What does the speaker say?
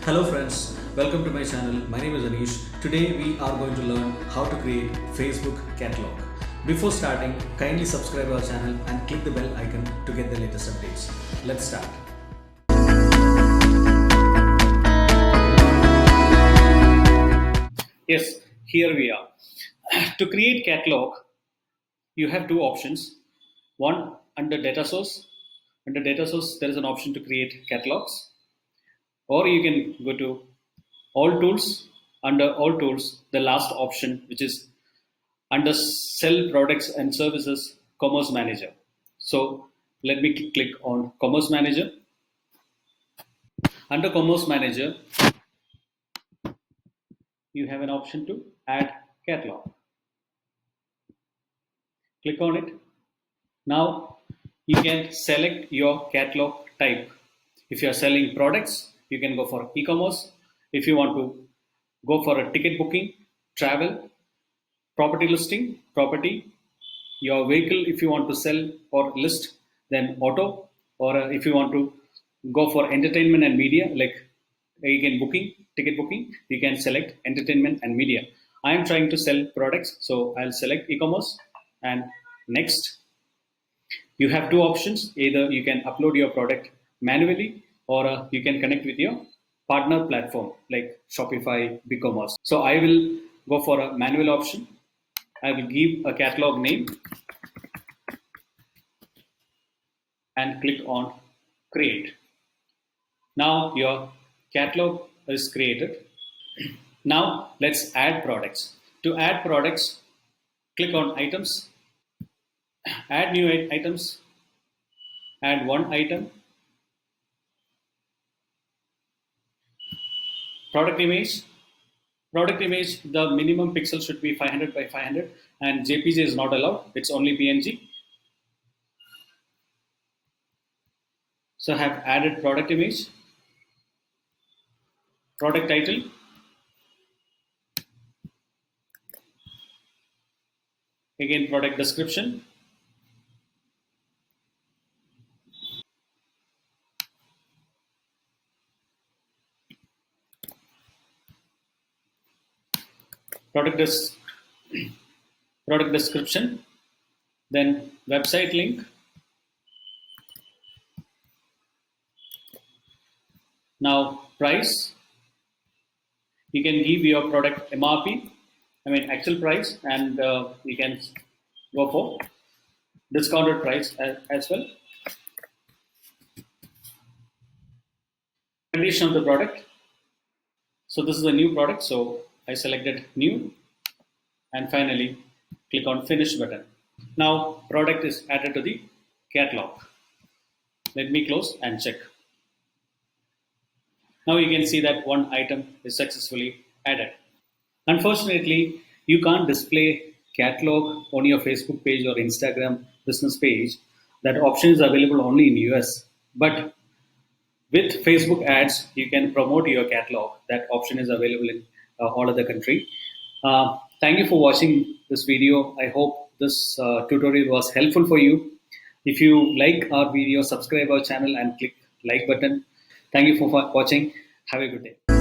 Hello friends, welcome to my channel. My name is Anish. Today we are going to learn how to create Facebook catalog. Before starting, kindly subscribe our channel and click the bell icon to get the latest updates. Let's start. Yes, here we are. To create catalog, you have two options. One, under data source. Under data source, there is an option to create catalogs. Or you can go to all tools. Under all tools, the last option, which is under sell products and services, commerce manager. So let me click on commerce manager. Under commerce manager, you have an option to add catalog. Click on it. Now you can select your catalog type. If you are selling products, you can go for e-commerce. If you want to go for a ticket booking, travel, property listing, property, your vehicle, if you want to sell or list, then auto, or if you want to go for entertainment and media, like again booking, ticket booking, you can select entertainment and media. I am trying to sell products, so I'll select e-commerce and next. You have two options. Either you can upload your product manually or you can connect with your partner platform like Shopify, BigCommerce. So I will go for a manual option. I will give a catalog name and click on create. Now your catalog is created. Now let's add products. To add products, click on items, add new items, add one item, product image. Product image, the minimum pixel should be 500 by 500 and JPG is not allowed, it's only PNG. So I have added product image, product title, again product description, product description, then website link. Now price, you can give your product MRP, I mean actual price, and you can go for discounted price as well. Condition of the product. So this is a new product, so I selected new and finally click on finish button. Now product is added to the catalog. Let me close and check. Now you can see that one item is successfully added. Unfortunately, you can't display catalog on your Facebook page or Instagram business page. That option is available only in US. But with Facebook ads, you can promote your catalog. That option is available in all other country. Thank you for watching this video. I hope this tutorial was helpful for you. If you like our video, subscribe our channel and click like button. Thank you for watching. Have a good day.